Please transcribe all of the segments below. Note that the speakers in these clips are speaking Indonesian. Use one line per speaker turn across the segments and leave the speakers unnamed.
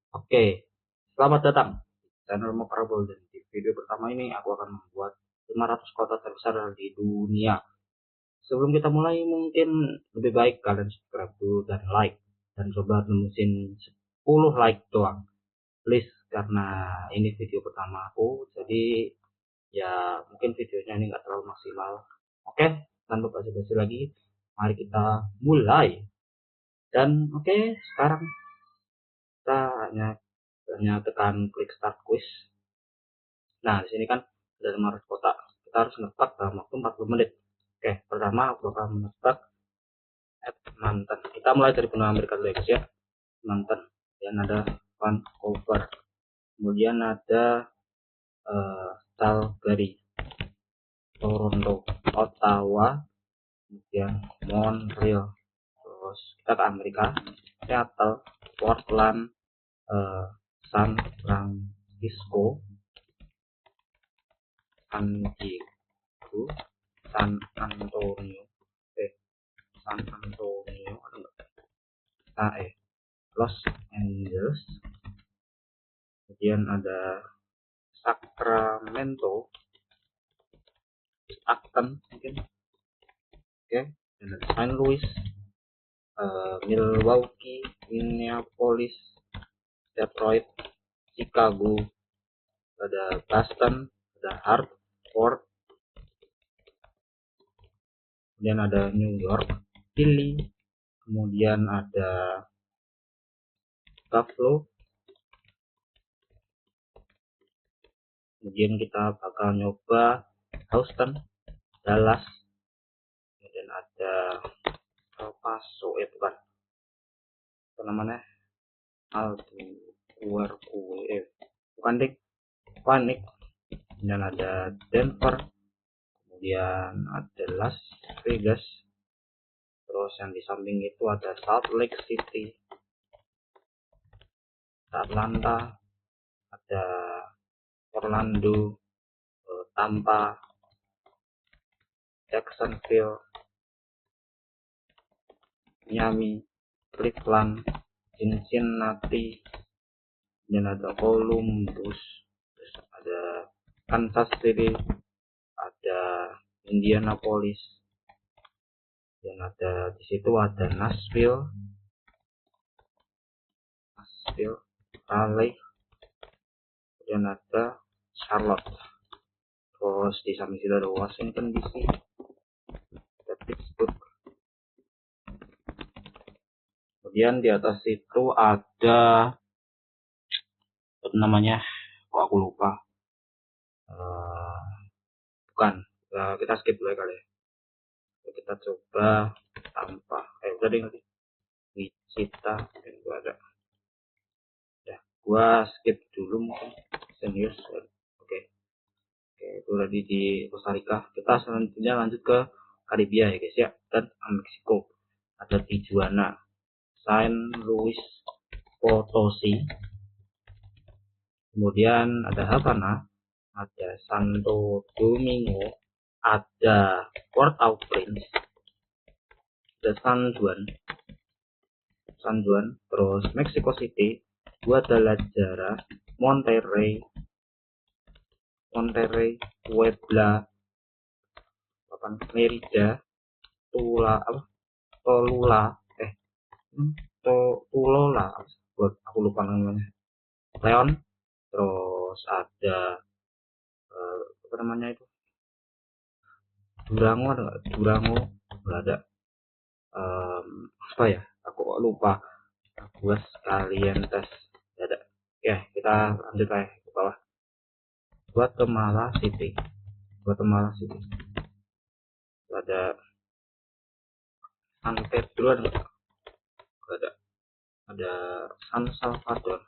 Oke, selamat datang di channel Mokarabol, dan di video pertama ini aku akan membuat 500 kota terbesar di dunia. Sebelum kita mulai, mungkin lebih baik kalian subscribe dulu dan like, dan coba nembusin 10 like doang, please, karena ini video pertama aku, jadi ya mungkin videonya ini nggak terlalu maksimal. Oke, tanpa basa-basi lagi, mari kita mulai. Dan oke, sekarang kita hanya tekan klik start quiz. Nah, di sini kan ada 500 kotak. Kita harus ngetak dalam waktu 40 menit. Oke, pertama aku akan mengetak mantan. Kita mulai dari benua Amerika dulu ya, guys ya. Mantan. Kemudian ada Vancouver. Kemudian ada Calgary, Toronto, Ottawa, kemudian Montreal. Terus kita ke Amerika, Seattle, Portland, San Francisco, San Diego, San Antonio, San Antonio ada nggak? Los Angeles, kemudian ada Sacramento, Acton mungkin, oke, dan ada Saint Louis, Milwaukee, Minneapolis, Detroit, Chicago, ada Boston, ada Hartford, kemudian ada New York, Philly, kemudian ada Buffalo, kemudian kita bakal nyoba Houston, Dallas, kemudian ada El Paso, bukan, apa namanya, Albuquerque, bukan deh, Phoenix, kemudian ada Denver, kemudian ada Las Vegas, terus yang di samping itu ada Salt Lake City, Atlanta, ada Orlando, Tampa, Jacksonville, Miami, Cleveland, Cincinnati, dan ada Columbus, terus ada Kansas City, ada Indianapolis, dan ada di situ ada Nashville, Raleigh, dan ada Charlotte. Terus di samping situ ada Washington DC, ada Pittsburgh. Kemudian di atas itu ada apa namanya, kok aku lupa, bukan, kita skip dulu ya kali ya. Kita coba tanpa udah deh, nanti Wichita itu ada ya, gua skip dulu mungkin serius. Oke, itu tadi di Costa Rica. Kita selanjutnya lanjut ke Karibia ya guys ya, dan Meksiko. Ada Tijuana, Saint Louis Potosi, kemudian ada Havana, ada Santo Domingo, ada Port-au-Prince, ada San Juan, terus Mexico City, Guadalajara, Monterrey, Puebla, Merida, Tolula, Tulola, aku lupa namanya, Leon, terus ada apa namanya itu, Durango, ada nggak? Durango nggak ada, apa ya, aku lupa. Gua sekalian tes, nggak ada ya. Kita lanjut aja ke bawah. Guatemala City, ada San Pedro, ada nggak? Ada San Salvador.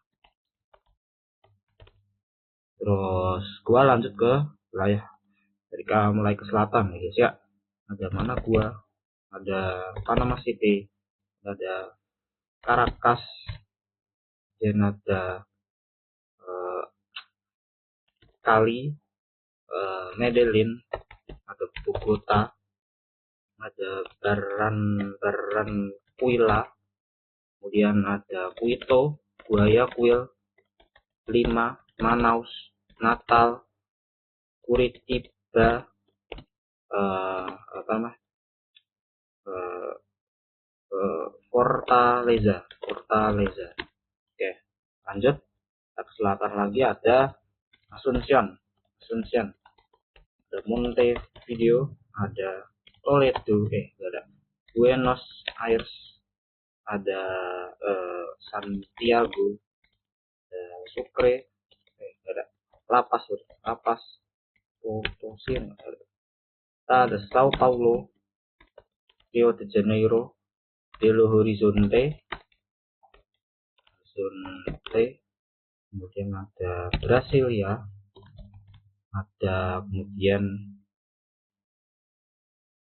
Terus gua lanjut ke wilayah dari mulai ke selatan ya guys ya. Ada mana gua, ada Panama City, ada Caracas, dan ada Cali, Medellin, ada Bogota, ada Barranquilla, kemudian ada Quito, Guayaquil, Lima, Manaus, Natal, Curitiba, apa namanya, Fortaleza. Oke, lanjut ke selatan lagi ada Asuncion, ada Montevideo, ada Toledo, ada Buenos Aires, ada Santiago, ada Sucre, ada La Paz, Potosí, ada Sao Paulo, Rio de Janeiro, Belo Horizonte, kemudian ada Brasilia, ada kemudian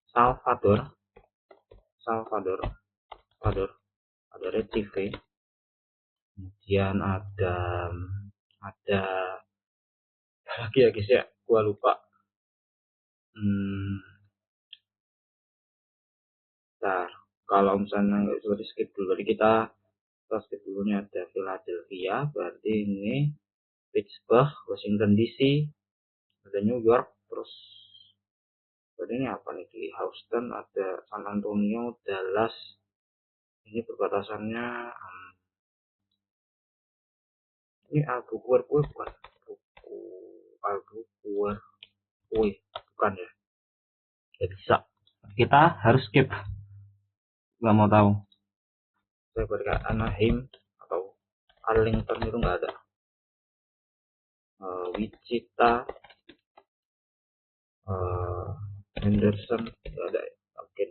Salvador, ada Recife, kemudian ada lagi ya guys ya, gua lupa. Nah, kalau misalnya nggak bisa di skip dulu, jadi kita skip dulunya. Ada Philadelphia, berarti ini Pittsburgh, Washington DC, ada New York, terus berarti ini apa nih, di Houston, ada San Antonio, Dallas, ini perbatasannya ini Albuquerque, bukan bukan ya, nggak bisa, kita harus skip, nggak mau tahu. Saya berikan Anaheim atau Arlington, itu nggak ada. Wichita, Henderson, nggak ada ya. Oke,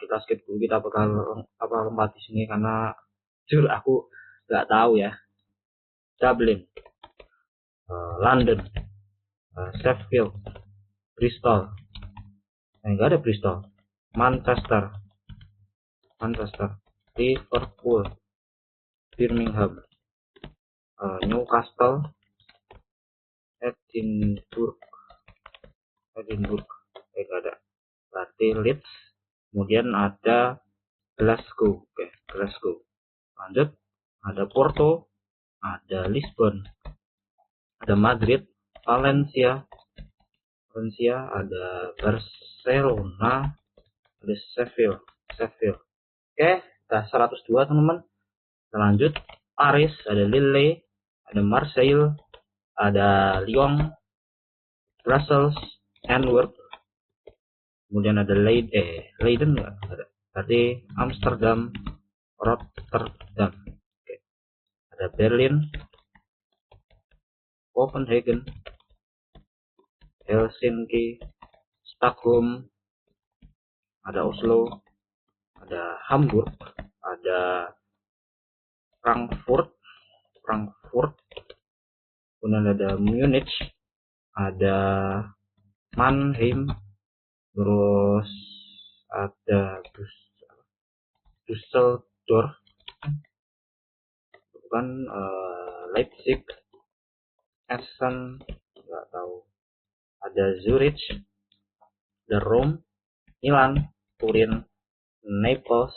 kita skip dulu, kita bakal lompat di sini karena jujur aku nggak tahu ya. Dublin, London, Sheffield, Bristol, nggak ada Bristol, Manchester, Liverpool, Birmingham, Newcastle, Edinburgh, nggak ada. Berarti Leeds, kemudian ada Glasgow, Glasgow. Lanjut, ada Porto, ada Lisbon, ada Madrid, Valencia, ada Barcelona, ada Sheffield. Oke, kita 102 teman-teman. Kita lanjut, Paris, ada Lille, ada Marseille, ada Lyon, Brussels, Antwerp, kemudian ada Leiden nggak ada. Berarti Amsterdam, Rotterdam. Oke. Ada Berlin, Copenhagen, Helsinki, Stockholm, ada Oslo, ada Hamburg, ada Frankfurt, kemudian ada Munich, ada Mannheim, terus ada Düsseldorf, bukan, Leipzig, Essen, nggak tahu, ada Zurich, ada Rome, Milan, Turin, Naples,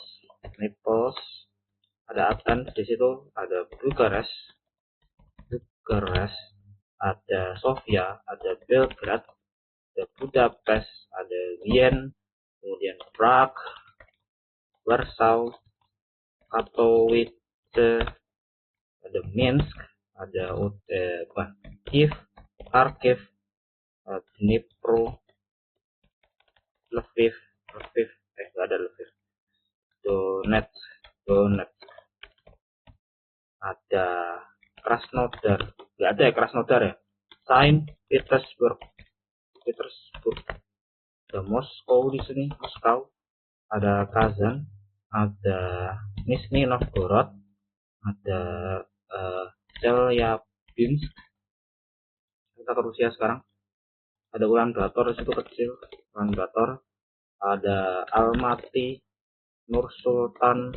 ada Athens, di situ ada Bucharest, ada Sofia, ada Belgrade, ada Budapest, ada Wien, kemudian Prague, Warsaw, Katowice, ada Minsk, ada Kiev, Kharkiv, Dnipro, Lviv, nggak ada Lviv, Donetsk, ada Krasnodar, nggak ada ya Krasnodar ya, Saint Petersburg, ada Moskow, di sini Moskow, ada Kazan, ada Nizhny Novgorod, ada Chelyabinsk. Kita ke Rusia sekarang. Ada Ulan Bator, itu kecil, Ulan Bator, ada Almaty, Nur Sultan,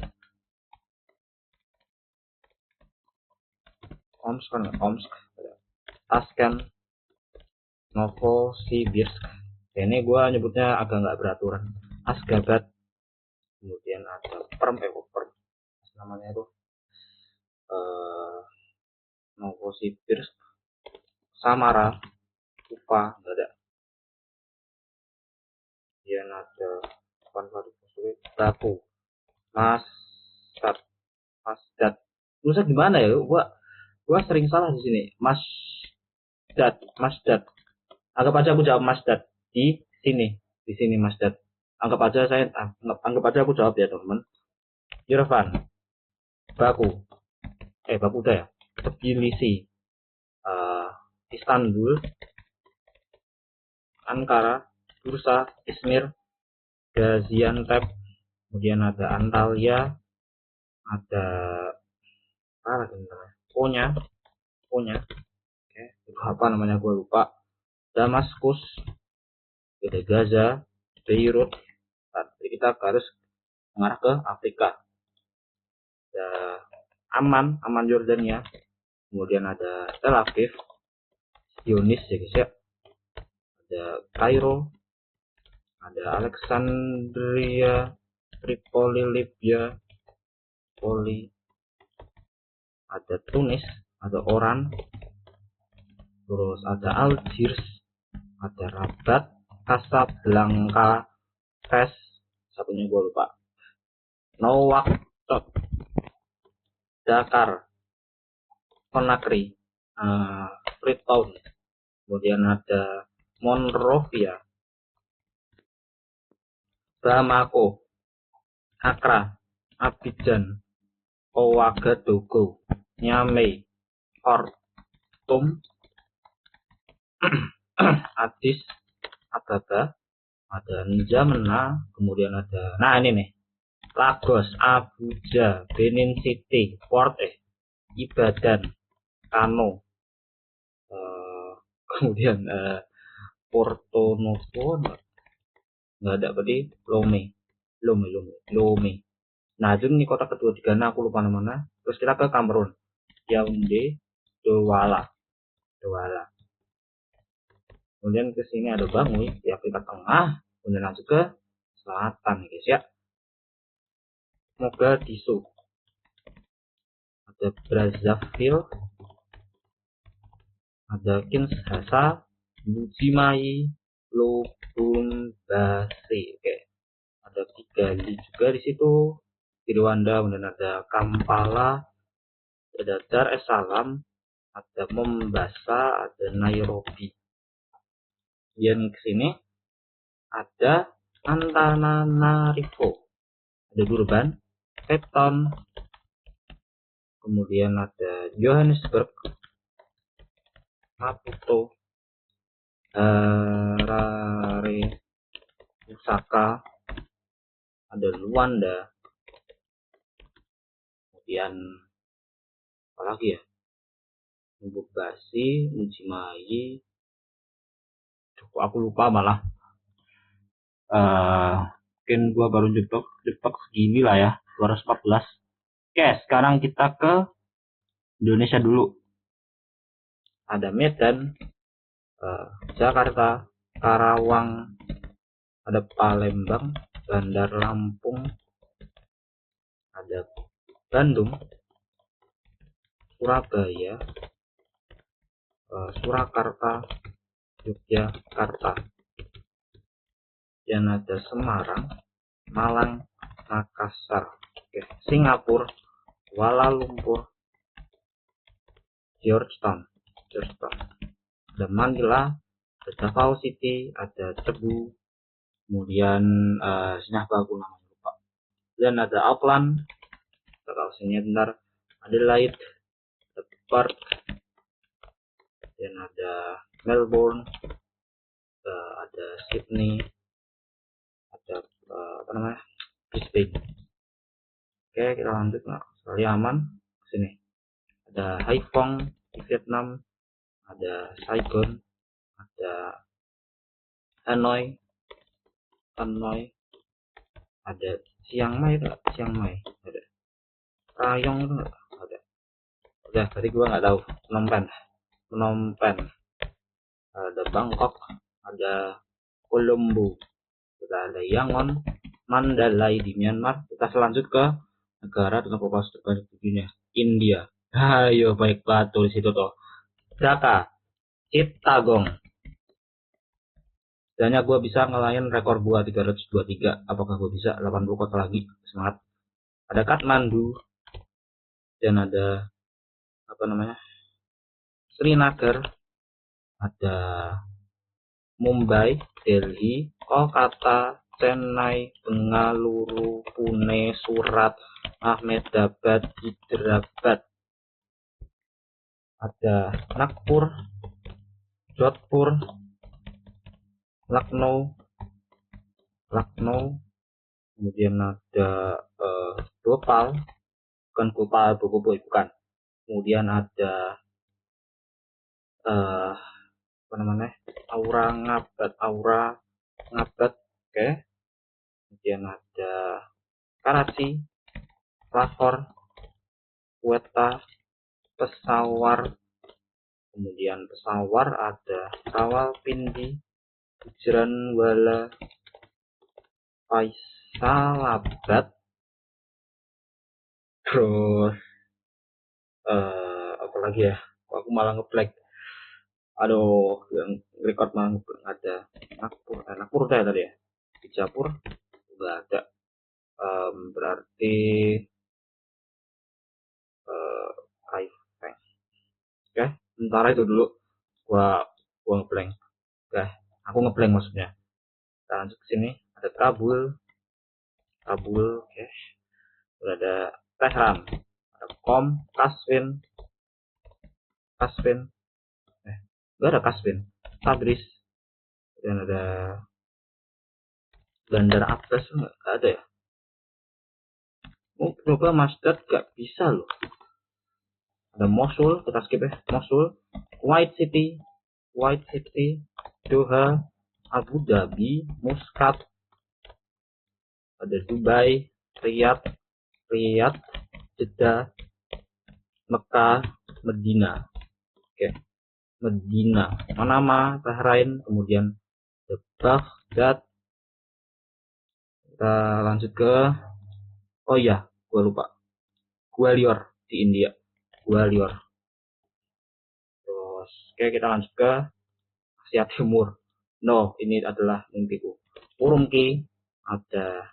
Omsk, Tashkent, Novosibirsk. Ini gue nyebutnya agak nggak beraturan. Asgabat, kemudian ada Perm, namanya itu Novosibirsk, Samara, Ufa nggak ada. Kemudian ada Baku, Masdad, Masdad. Tulisan gimana ya? Gua sering salah di sini. Masdad. Anggap aja aku jawab Masdad di sini Masdad. Anggap aja aku jawab ya teman. Yerevan, Baku, Baku udah ya. Tbilisi, Istanbul, Ankara, Bursa, Izmir, Gaziantep, kemudian ada Antalya, ada apa lagi namanya? Konya, apa namanya gue lupa. Damaskus, ada Gaza, Beirut. Jadi kita harus mengarah ke Afrika. Ada Aman Yordania, kemudian ada Tel Aviv, Zionis ya guys ya. Ada Kairo, ada Alexandria, Tripoli, Libya, ada Tunis, ada Oran, terus ada Algiers, ada Rabat, Casablanca, Fes, satunya gue lupa, Nouakchott, Dakar, Conakry, Freetown, kemudian ada Monrovia, Bamako, Accra, Abidjan, Ouagadougou, Niamey, Khartoum, Addis Ababa, ada N'Djamena, kemudian ada, nah ini nih, Lagos, Abuja, Benin City, Port Ibadan, Kano, kemudian Porto Novo nggak ada, berarti Lome. Nah itu nih kota kedua di Ghana, aku lupa namanya. Terus kita ke Kamerun, Yaounde, Douala. Kemudian ke sini ada Bangui di Afrika Tengah, kemudian lanjut ke selatan guys ya. Mogadishu, ada Brazzaville, ada Kinshasa, Mbuji-Mayi, Lubumbashi. Oke. Ada Kigali juga di situ, di Rwanda, kemudian ada Kampala, ada Dar es Salaam, ada Mombasa, ada Nairobi. Kemudian ke sini ada Antananarivo, ada Durban, Cape Town, kemudian ada Johannesburg, Maputo, Harare, Lusaka, ada Luanda, kemudian apa lagi ya? Lubumbashi, Mbuji-Mayi, aku lupa malah. Mungkin gua baru jebak segini lah ya, 214. Oke, sekarang kita ke Indonesia dulu. Ada Medan, Jakarta, Karawang, ada Palembang, Bandar Lampung, ada Bandung, Surabaya, Surakarta, Yogyakarta, dan ada Semarang, Malang, Makassar, Singapura, Kuala Lumpur, Georgetown, ada Manila, ada Davao City, ada Cebu, kemudian Sinah Bagu namanya lupa, dan ada Auckland, kalau sini bentar, Adelaide, ada Perth, dan ada Melbourne, ada Sydney, ada Brisbane. Oke, kita lanjut nah, sekali aman ke sini. Ada Haiphong di Vietnam, ada Saigon, ada Hanoi, ada Chiang Mai, ada Rayong itu nggak ada. Udah, tadi gua nggak tahu. Phnom Penh, ada Bangkok, ada Colombo, kita ada Yangon, Mandalay di Myanmar. Kita selanjut ke negara dengan populasi terbanyak di dunia, India. Ayo baik tulis itu tuh. Daka, Chittagong. Setidaknya gue bisa ngelain rekor gue 323. Apakah gue bisa 80 kota lagi? Semangat. Ada Kathmandu dan ada apa namanya? Srinagar, ada Mumbai, Delhi, Kolkata, Chennai, Bengaluru, Pune, Surat, Ahmedabad, Hyderabad, ada Nagpur, Jodhpur, Lucknow, kemudian ada Bhopal, bukan Bhopal, bukan. Kemudian ada apa namanya? Aura Ngabat, oke. Kemudian ada Karachi, Lahore, Quetta, kemudian Peshawar ada Rawalpindi, Gujranwala, Faisalabad, terus apa lagi ya? Aku malah ngeblank. Aduh, yang record malah ngeblank. Ada Nagpur udah tadi ya. Bijapur udah ada. Berarti Kaifeng. Oke, sementara itu dulu. Gua ngeblank. Oke, aku ngeblank maksudnya. Kita lanjut ke sini. Ada Kabul, oke. Udah ada Tehran, ada Kasvin, enggak ada Kasvin, Tabriz, dan ada Bandar Abbas enggak ada ya. Coba Masdar gak bisa loh. Ada Mosul, kita skip ya. Mosul, White City, Doha, Abu Dhabi, Muscat, ada Dubai, Riyadh, Jeddah, Mekah, Medina. Oke. Medina, Manama, Bahrain, kemudian Baghdad. Kita lanjut ke, oh iya, gue lupa, Gwalior di India, Gwalior. Terus, oke, kita lanjut ke Asia Timur. No, ini adalah mimpiku. Urumqi, ada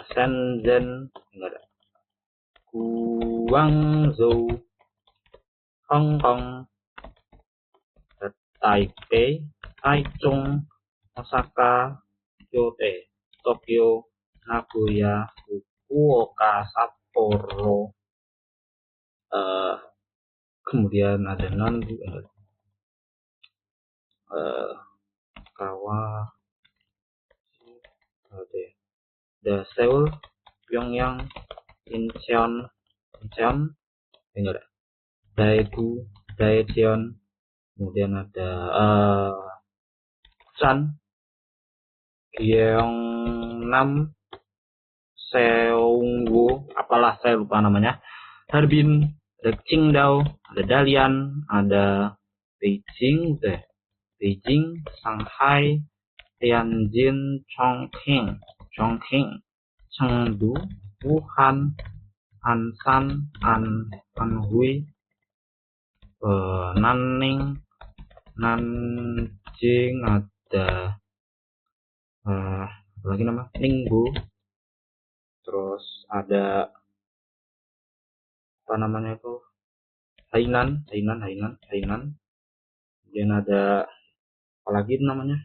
Shenzhen, enggak ada. Guangzhou, Hong Kong, Taipei, Taichung, Osaka, Tokyo, Nagoya, Fukuoka, Sapporo, kemudian ada Nandu, ada Seoul, Pyongyang, Incheon, enggak ada, Daejeon, kemudian ada Busan, Gyeongnam, Seonggo, apalah saya lupa namanya, Harbin, ada Qingdao, ada Dalian, ada Beijing, Shanghai, Tianjin, Chongqing, Chengdu, Wuhan, Ansan, Anhui, Nanning, Nanjing, ada lagi nama Ningbo, terus ada apa namanya itu Hainan, kemudian ada apa lagi namanya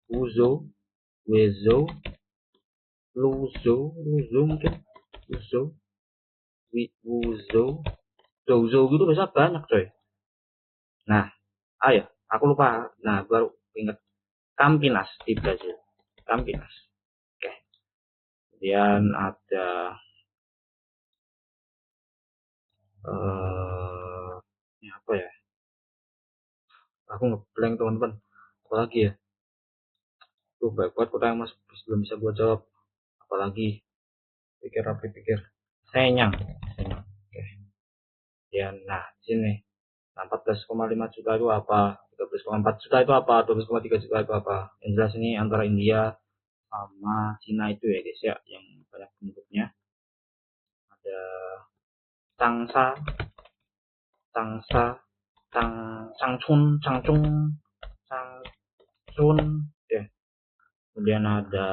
Wuzhou, mungkin Wuzhou gitu bisa banyak coy. Nah, ayo, aku lupa. Nah, baru ingat Campinas di Brazil. Campinas. Oke. Kemudian ada ini apa ya? Aku ngeblank teman-teman. Apa lagi ya? Tuh baik buat kota yang masih belum bisa gue jawab. Apalagi pikir. Senyang. Oke. Ya, nah sini. Nah, 14,5 juta itu apa? 13,4 juta itu apa? 12,3 juta itu apa? Yang jelas ini antara India sama Cina itu ya guys ya, yang banyak penduduknya. Changsa, Changsa, Changchun, Changchun, Changchun. Oke. Kemudian ada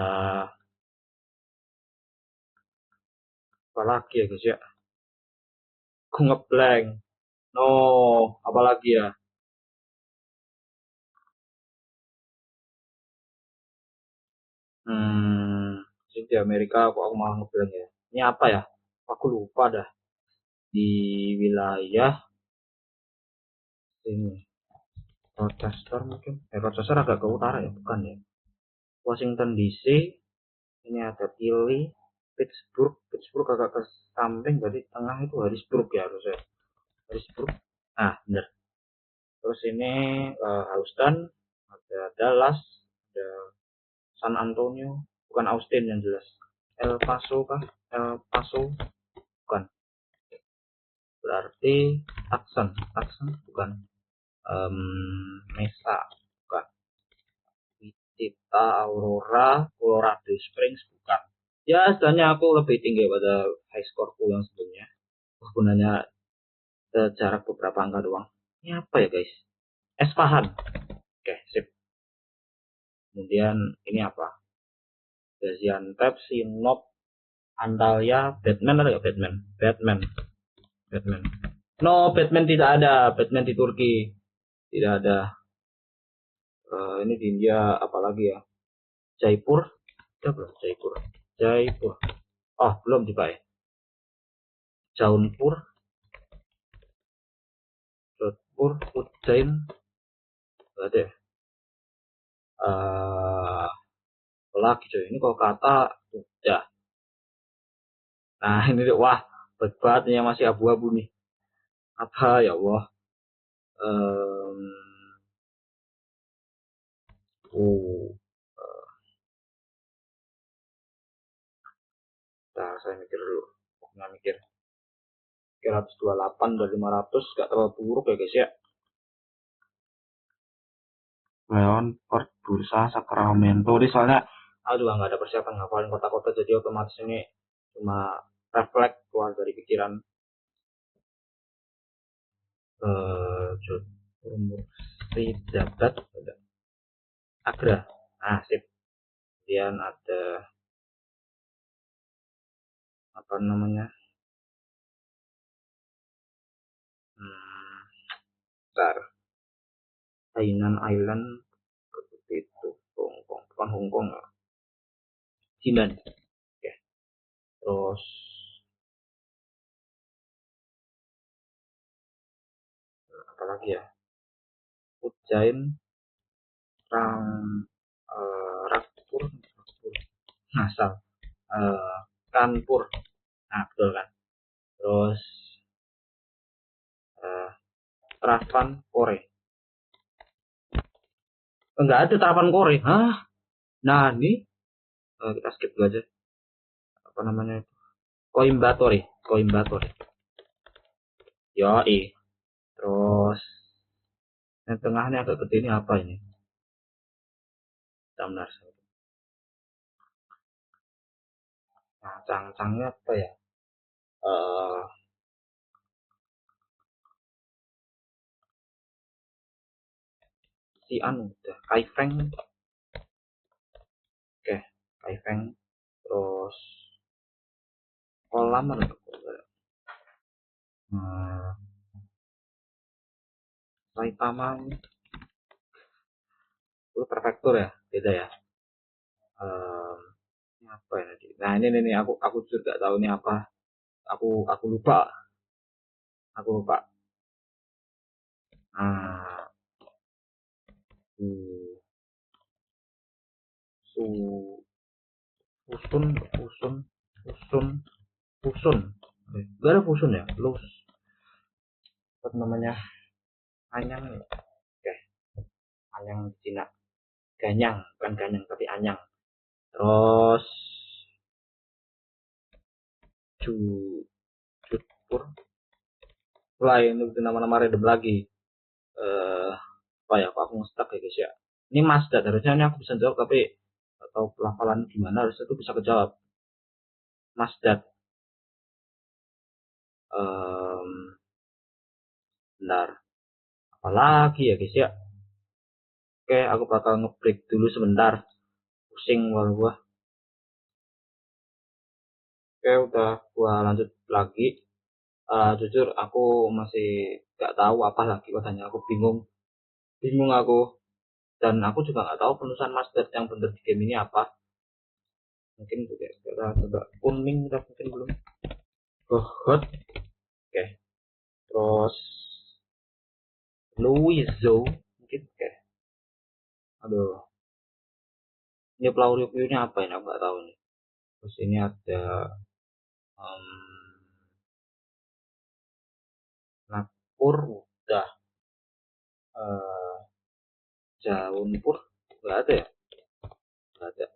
apa lagi ya guys ya? Aku ngeblank. No, apa lagi ya? Di Amerika aku malah ngeblank ya. Ini apa ya? Aku lupa dah. Di wilayah ini Rochester mungkin. Rochester agak ke utara ya, bukan ya? Washington DC. Ini ada Philly, Pittsburgh agak ke samping, berarti tengah itu Harrisburg ya harusnya. Harrisburg. Ah, benar. Terus ini Houston, ada Dallas, ada San Antonio, bukan Austin yang jelas. El Paso kah? El Paso, bukan. Berarti Tucson bukan. Mesa, bukan. Wichita, Aurora, Colorado Springs, bukan. Ya, sebenarnya aku lebih tinggi pada high scoreku yang sebelumnya. Gunanya jarak beberapa angka doang. Ini apa ya guys? Esfahan. Oke, sip. Kemudian ini apa? Gaziantep, Sinop, Antalya, Batman ada nggak Batman? Batman. No, Batman tidak ada. Batman di Turki tidak ada. Ini di India apalagi ya? Jaipur. Udah belum Jaipur. Oh, belum tiba ya. Jaunpur, Jodhpur, Ujjain. Ada ya? Lagi coy. Ini kalau kata udah. Nah, ini wah, berat yang masih abu-abu nih. Apa ya Allah? Um, oh, nah, saya mikir dulu. Nggak mikir. 328 dari 500 gak terlalu buruk ya guys ya. Leon, Port, Bursa, Sacramento. Ini soalnya aku juga nggak ada persiapan ngapalin kota-kota, jadi otomatis ini cuma refleks keluar dari pikiran. Mursi, Jabat, Agra. Nah, sip. Kemudian ada apa namanya? Bentar. Hainan Island itu Hongkong, bukan Hongkong ya. Jinan. Oke. Terus apa lagi ya? Ujjain, Rakpur, Ngasal, Kanpur. Nah, betul kan. Terus Travan Kore. Enggak ada Travan Kore. Hah? Nah, ini kita skip dulu aja. Apa namanya? Koimbatore. Yoi. Terus yang tengahnya agak gede ini apa ini? Benar. Nah, cangcangnya apa ya? Si anu udah Kaifeng. Oke, Kaifeng. Terus kolam ada Saitama itu prefektur ya, beda ya. Ini apa ya tadi? Nah ini aku juga tahu ini apa. Aku lupa. Aku lupa. Ah, su, usun, usun, usun, usun. Gak ada fusun ya? Lus. Apa namanya? Anyang. Oke, anyang Cina. Ganyang, bukan ganyang tapi anyang. Terus Ju, Jodhpur. Lain itu nama-nama random lagi. Apa ya? Aku nge-stuck ya guys ya. Ini Mazda, harusnya ini aku bisa jawab tapi atau pelafalan gimana harusnya itu bisa kejawab. Mazda. sebentar. Apalagi ya guys ya. Oke, aku bakal nge-break dulu sebentar. Pusing gua. Oke, udah gua lanjut lagi. Jujur aku masih gak tahu apa lagi katanya. Aku bingung aku. Dan aku juga nggak tahu penulisan master yang bener di game ini apa. Mungkin juga kita coba kuning, kita mungkin belum. Hot. Oke, terus Louiso mungkin. Oke, aduh, ini pelau reviewnya apa ini, aku nggak tahu nih. Terus ini ada Nakpur udah, Jaunpur nggak ada ya, nggak ada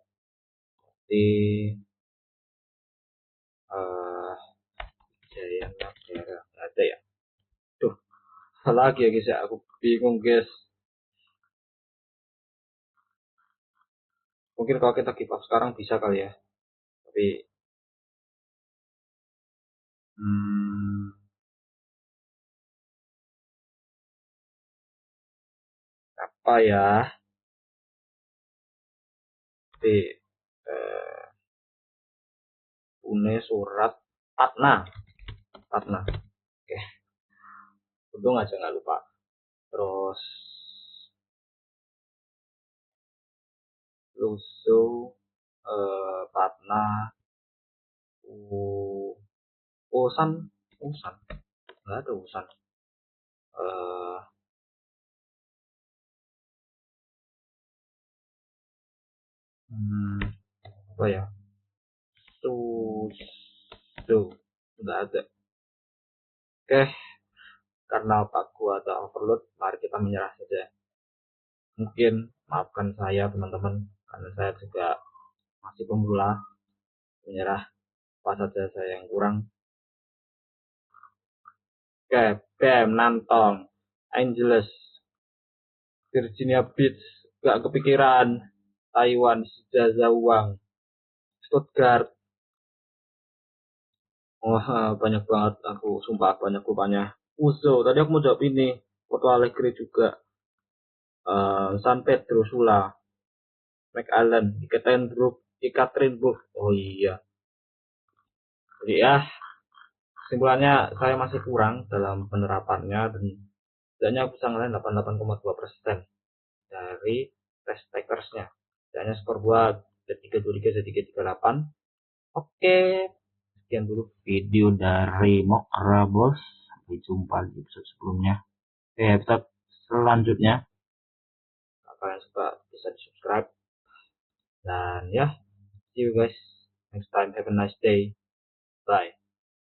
di uh, Jaya Nagara nggak ada ya. Tuh, lagi ya guys ya, aku bingung guys. Mungkin kalau kita give up sekarang bisa kali ya, tapi apa ya, di Pune Surat Patna. Oke, untung aja nggak lupa. Terus Lusu, Patna, Usan, nggak ada Usan. eh Apa ya, Susu nggak ada. Oke, karena otakku ada overload, mari kita menyerah saja. Mungkin maafkan saya teman-teman, karena saya juga masih pemula, menyerah apa saja saya yang kurang. Oke, Bam, Nantong, Angeles, Virginia Beach, gak kepikiran, Taiwan, Zhazhuang, Stuttgart. Wah, banyak banget aku, sumpah banyak rupanya. Uzo, tadi aku mau jawab ini, Porto Alegre juga, San Pedro Sula, McAllen, Ekaterinburg. Oh iya. Jadi ya, kesimpulannya saya masih kurang dalam penerapannya, dan setidaknya aku bisa ngelain 88,2% dari test takersnya. Setidaknya skor buat Z323, Z338. Oke, sekian dulu video dari Mokrabos. Sampai jumpa di episode sebelumnya. Oke, episode selanjutnya. Kalau kalian suka bisa di subscribe. Dan ya, see you guys next time. Have a nice day. Bye.